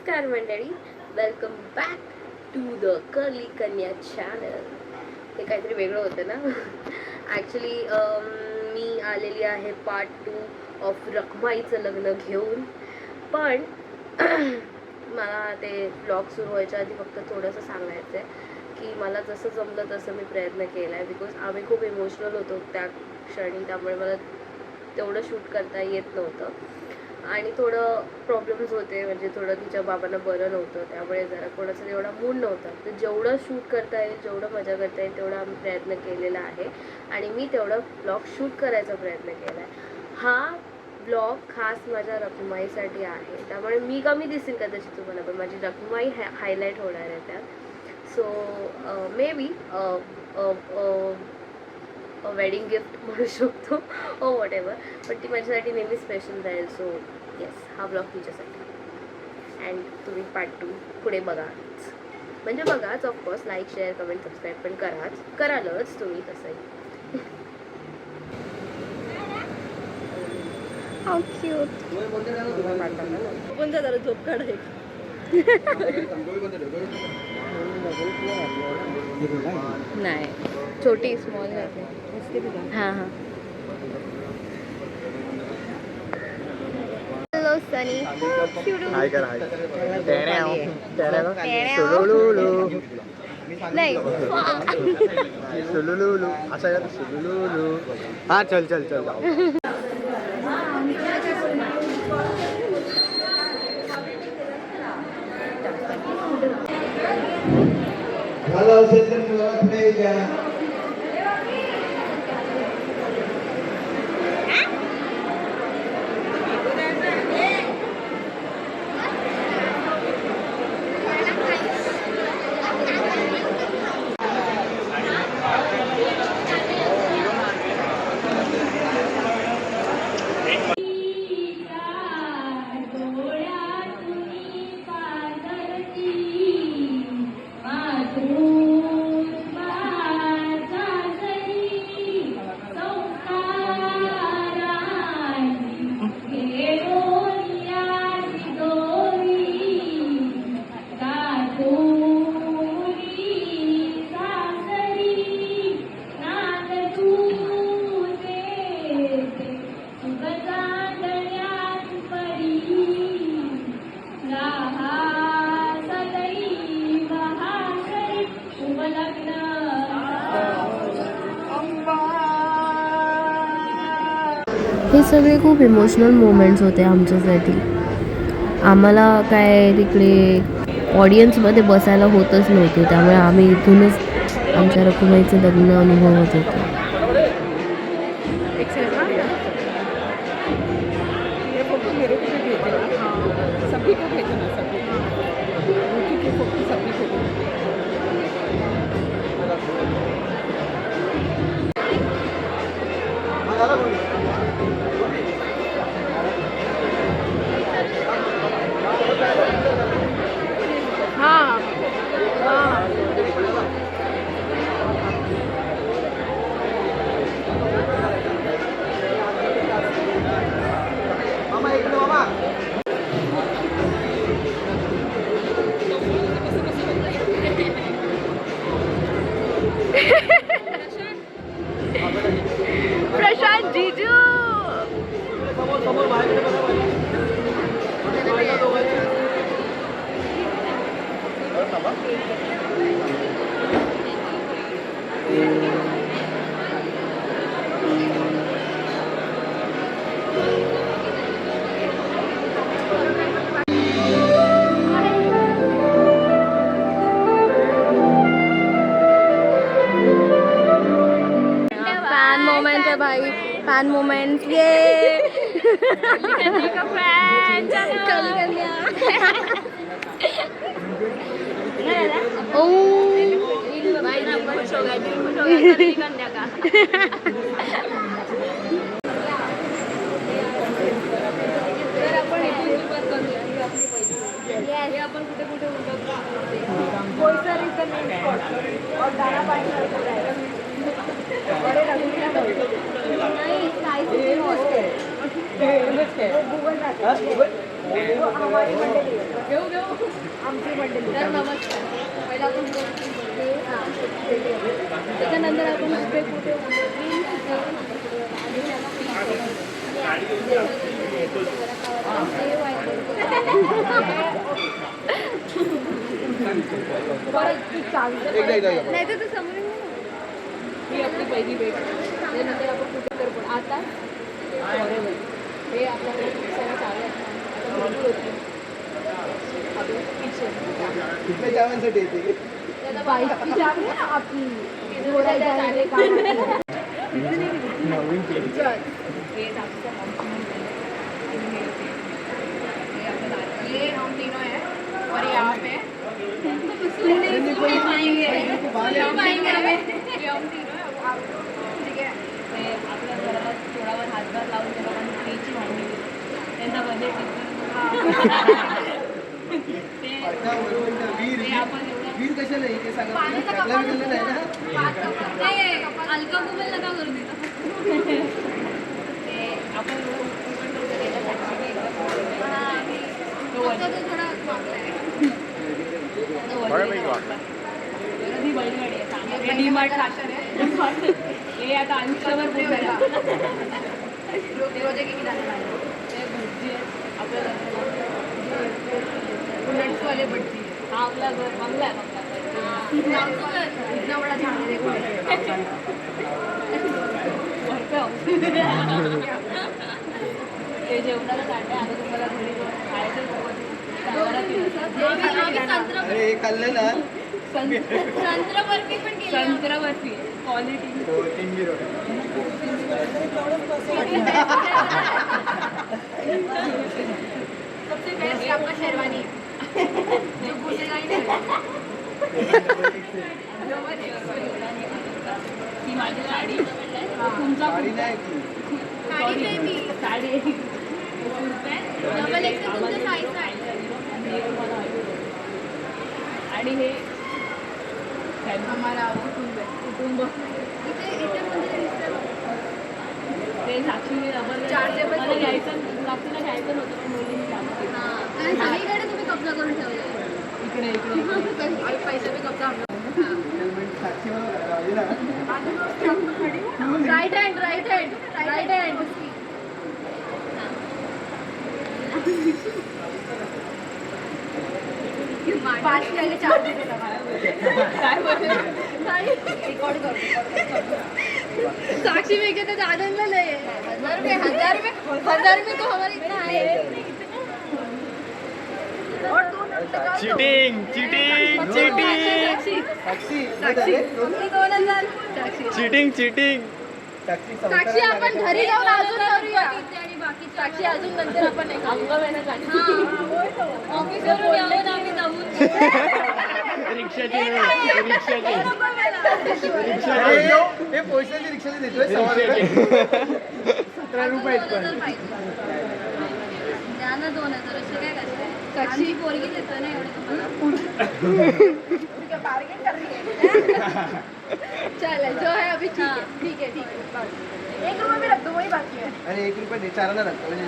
नमस्कार मंडळी, welcome back to the curly Kanya channel. हे काहीतरी वेगळं होतं ना. ॲक्च्युली मी आलेली आहे पार्ट 2 ऑफ रखमाईचं लग्न घेऊन. पण मला ते ब्लॉग सुरू व्हायच्या आधी फक्त थोडंसं सांगायचं आहे की मला जसं जमलं तसं मी प्रयत्न केला आहे. बिकॉज आम्ही खूप इमोशनल होतो त्या क्षणी, त्यामुळे मला तेवढं शूट करता येत नव्हतं आणि थोडं प्रॉब्लेम्स होते. म्हणजे थोडं तिच्या बाबांना बरं नव्हतं, त्यामुळे जरा कोणाचा एवढा मूड नव्हता. तर जेवढं शूट करता येईल, जेवढं मजा करता येईल तेवढा आम्ही प्रयत्न केलेला आहे आणि मी तेवढं ब्लॉग शूट करायचा प्रयत्न केला आहे. हा ब्लॉग खास माझ्या रखमाईसाठी आहे, त्यामुळे मी कमी दिसेल कदाचित तुम्हाला, पण माझी रखमाई हायलाईट होणार आहे त्यात. So may be wedding gift म्हणू शकतो ओ वॉट एव्हर, पण ती माझ्यासाठी नेहमी स्पेशल राहील. सो येस, हा ब्लॉग तिच्यासाठी. अँड तुम्ही पार्ट 2 पुढे बघाच, म्हणजे बघाच of course. Like, share, comment, subscribe पण करालच तुम्ही तसंही. How cute. कोणत्या जरा झोप काढाय नाही, छोटी स्मॉल नाही. हां हां. हॅलो सनी. हाय कर हाय. नाही सुलुलुलु असं कर सुलुलुलु. हा चल चल चल जाऊ. Kalau sistem lewat meja. हे सगळे खूप इमोशनल मोमेंट्स होते आमच्यासाठी. आम्हाला काय तिकडे ऑडियन्समध्ये बसायला होतच नव्हतं, त्यामुळे आम्ही इथूनच आमच्या रखुमाईचं लग्न अनुभवत होतो. सभी को भेजना, सभी के फोटो सभी को. प्रशांत जीजू. फैन मोमेंट है भाई, फैन मोमेंट. ये का फैन कर्ली कन्या. ओ भाई ना खुश हो गया, दिल खुश हो गया कर्ली कन्या का. ये आपण कुठे कुठे उडतो. Boisar is the main spot और दाना पाणी बड़े रघुवीरा नहीं, साइज घेऊ आमची मंडळी. तर नमस्कार. पहिला आपण त्याच्यानंतर आपण नाही तर समोर ही आपली पहिली भेट. त्यानंतर आपण कुठे तर पण आता हे आपल्याकडे सगळं चालू आहे. आपलं किचन कुठल्या जेवणासाठी येते बाईकची चावी आहे ना आपली. नवीन ये हम तीनों हैं और यहाँ पे पाएंगे हमें ये हम तीनों हैं. आप ठीक है. आपल्या घराला थोडावर हातभार लावून त्या लोकांनी खायची भांडी त्यांचा बजेट वीर कशाला आहे ते सांगा. अल्कोहोल नका करू देता. आपण हे आता आयुष्यावर आपल्याला बुलेट्सवाले भटजी. हा आपला घर बंगला आहे. इतना बड़ा झाड ते जेवणाला काढले. आता तुम्हाला घरी खायचं अरे हे खाल्लं ना संत्र बर्फी पण केली. संत्र बर्फी क्वालिटी. सबसे बेस्ट आपका शेरवानी जो घुसेगा ही नहीं. ही माझी साडी. तुमचा गाडी नाही ती. साडी डबल एक्सेल तुमचं साईज आहे. आणि हे आम्हाला कुटुंब ते साक्षीने रबर चार्जेबल मला घ्यायचं. साक्षीला घ्यायचं नव्हतं पण मुलीने घ्यायचं. सगळीकडे तुम्ही कब्जा करून ठेवले. इकडे पैसे बी कब्जा. Right hand right hand right hand. Sakshi में कहते ज्यादा ना ले. 1000 रुपये तो हमारे इतना है. और चीटिंग चीटिंग चीटिंग साक्षी 2000 चीटिंग चीटिंग. साक्षी आपण घरी जाऊन अजून करूया. साक्षी अजून नंतर आपण अंगमेहनत ऑफिसवरून येऊन आम्ही जाऊन रिक्षाची हे पैशाची रिक्षाची देतोय 17 रुपये पण. द्या ना 2000. असे काय करते साक्षी. पोरगी देतो ना एवढे तुम्हाला. बार्गेन कर रही है. चल जो है अभी ठीक है 1 रुपये भी रख दो. वही बाकी है. अरे 1 रुपये दे. 4 ना रखतो म्हणजे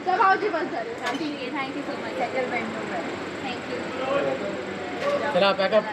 सब भावजी बस झाले. ठीक आहे. Thank you so much. थँक्यू. चला पॅकअप.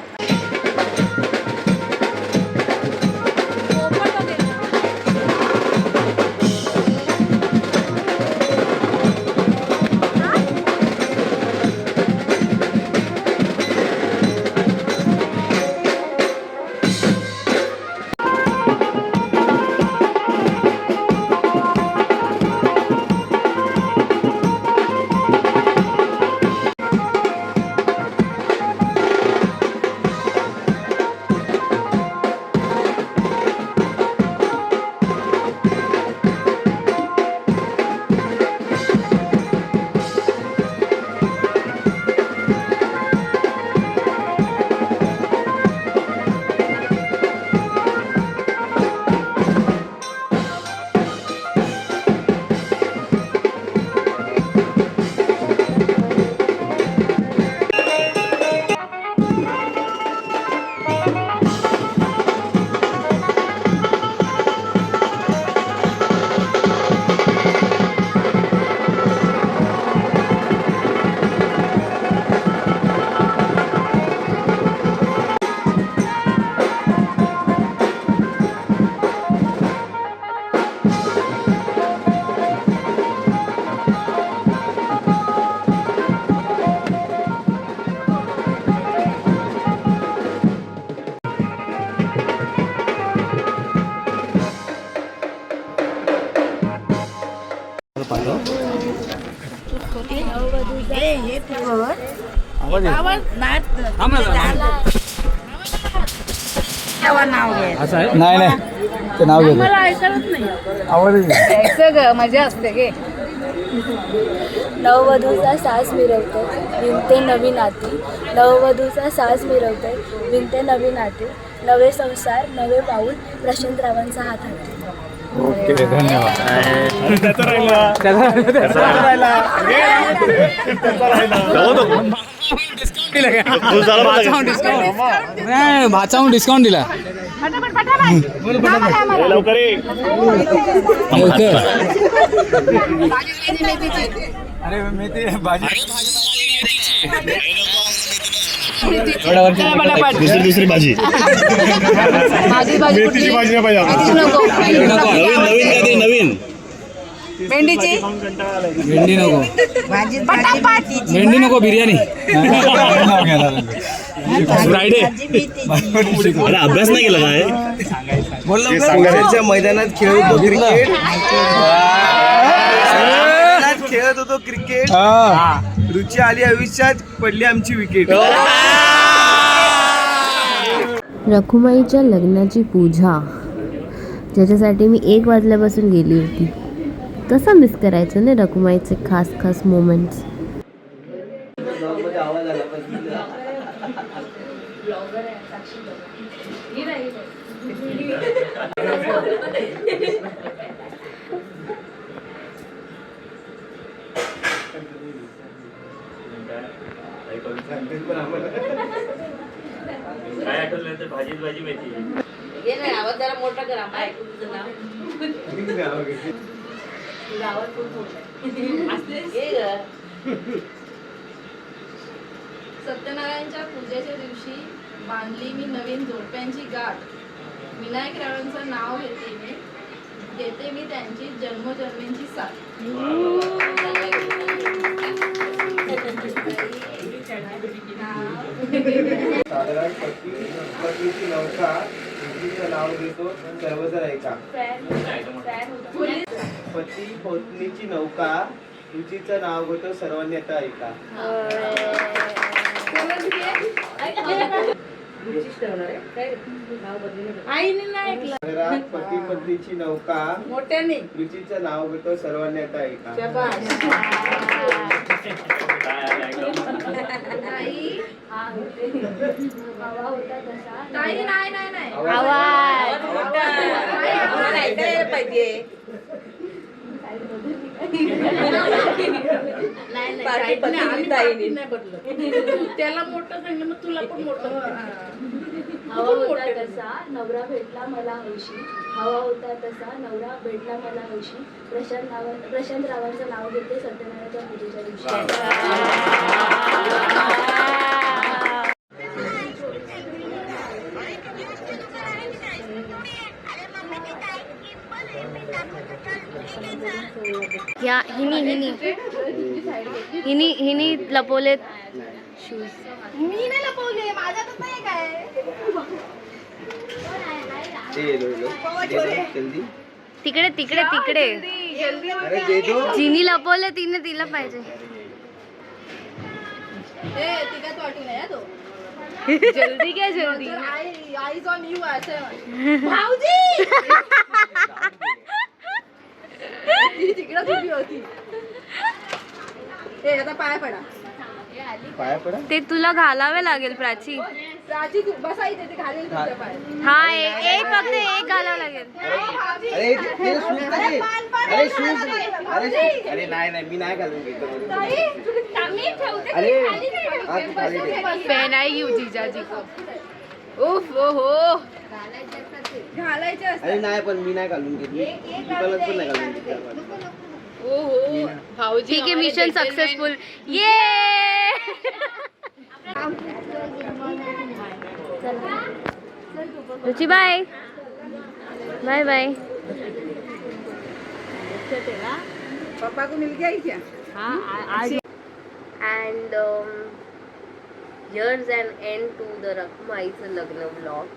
नाही नाही ते नाव घेतो मजा असते गे. नववधूचा साज मिरवते विणते नवी नाती. नववधूचा साज मिरवते विणते नवी नाती. नवे संसार नवे पाऊल प्रशांतरावांचा हात हाती. ओके धन्यवाद. भाचाहून डिस्काउंट दिला. अरे मेथी भाजी दुसरी भाजी मेथीची भाजी नाही पाहिजे नवीन भेंडीची भेंडी नको भेंडी नको बिर्याणी फ्रायडे. अरे अभ्यास नाही केला काय बोललो मैदानात खेळत होतो क्रिकेट खेळत होतो क्रिकेट. रुची आली आयुष्यात पडली आमची विकेट. रखुमाईच्या लग्नाची पूजा ज्याच्यासाठी मी 1 वाजल्यापासून गेली होती. कसं मिस करायचं ना रखुमाईचे खास खास मोमेंट्स. काय आठवलं तर भाजीच भाजी मेथी. आवाज जरा मोठा करा. ऐकून तुझं नाव गावात खूप मोठं सत्यनारायणच्या पूजेच्या दिवशी बांधली मी नवीन जोडप्यांची गाठ. विनायक रावांचं नाव देते मी त्यांची जन्मजन्मींची साथ. साधारण पत्नीची नौका पत्नीचं नाव घेतो सर्वजण ऐका. पती पत्नीची नौका रुचीचं नाव घेतो सर्वांनी आता ऐका. पती पत्नीची नौका मोठ्याने रुचीचं नाव घेतो सर्वांनी आता ऐका. ताई नाही नाही नाही पाहिजे. त्याला मोठं सांगितलं मग तुला पण मोठं. हवा होता तसा नवरा भेटला मला हौशी. हवा होता तसा नवरा भेटला मला हौशी. प्रशांत रावांचं नाव घेते सत्यनारायणच्या पूजेच्या दिवशी. ह्या हिनी लपवलेत शूज. मी नाही लपवले माझ्यातच नाही काय. तिकडे तिकडे तिकडे जिनी लपवले तिने तिला पाहिजे. ती काय वाटली नाही तो. जल्दी क्या जल्दी. आईज ऑन यू असं भाऊजी. तिकडच उभी होती. आता पाया पडा. ते तुला घालावे लागेल प्राची. प्राची तू बसायचे ते घालेल तुझ्या पाय. हा एक फक्त एक घालावं लागेल. अरे नाही नाही मी नाही घालून घेतो. पेन आहे घेऊ जीजाजी को. उफ ओहो घालायचे असतात. अरे नाही पण मी नाही घालून घेत. मी दुकानात पण नाही घालून घेत. ओहो भाऊजी. ठीक आहे मिशन सक्सेसफुल. ये रुचि बाय बाय बाय. पापा को मिल गया ही क्या? And here's an end to the रखुमाईचं लग्न व्लॉग.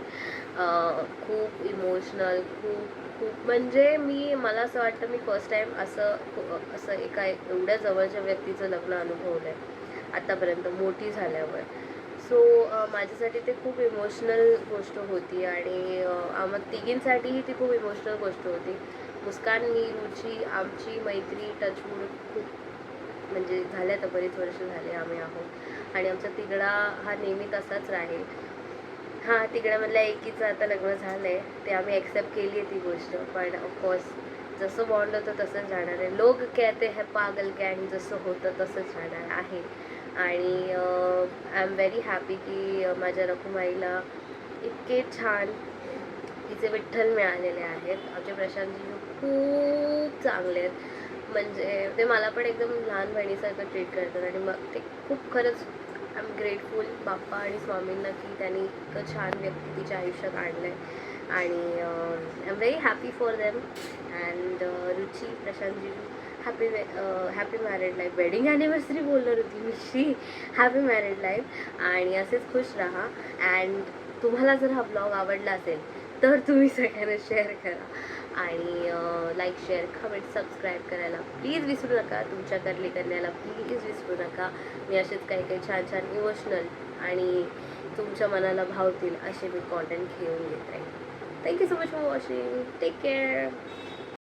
खूप इमोशनल, खूप खूप म्हणजे मला असं वाटतं मी फर्स्ट टाईम असं एका एवढ्या जवळच्या व्यक्तीचं लग्न अनुभवलं आहे आतापर्यंत मोठी झाल्यावर. सो माझ्यासाठी ते खूप इमोशनल गोष्ट होती आणि आम्हा तिघींसाठीही ती खूप इमोशनल गोष्ट होती. मुस्कान, मी, रुची, आमची मैत्री टचवूड खूप म्हणजे झाले आता बरीच वर्ष झाले आम्ही आहोत आणि आमचा तिघडा हा नेहमी तसाच राहील. हां, तिघड्यामधल्या एकीचं आता लग्न झालं आहे, ते आम्ही ॲक्सेप्ट केली आहे ती गोष्ट. पण ऑफकोर्स जसं बॉन्ड होतं तसंच राहणार आहे. लोक कहते हैं पागल गँग, जसं होतं तसंच राहणार आहे. आणि आय एम व्हेरी हॅपी की माझ्या रखुमाईला इतके छान तिचे विठ्ठल मिळालेले आहेत. आमचे प्रशांतजी खूप चांगले आहेत. म्हणजे ते मला पण एकदम लहान बहिणीसारखं ट्रीट करतात आणि मग ते खूप खरंच आय एम ग्रेटफुल बाप्पा आणि स्वामींना की त्यांनी इतकं छान व्यक्ती तिच्या आयुष्यात आणलं आहे. आणि I am very happy for them. And Ruchi, Prashantji, happy married life. Wedding anniversary बोलणार होती मी. हॅपी मॅरिड लाईफ आणि असेच खुश राहा. अँड तुम्हाला जर हा ब्लॉग आवडला असेल तर तुम्ही सगळ्यांना शेअर करा आणि लाईक, शेअर, कमेंट, सबस्क्राईब करायला प्लीज विसरू नका. तुमच्या कर्ली कन्याला प्लीज विसरू नका. मी असेच काही काही छान छान इमोशनल आणि तुमच्या मनाला भावतील असे मी कॉन्टेंट घेऊन येत आहे. Thank you so much for watching. Take care.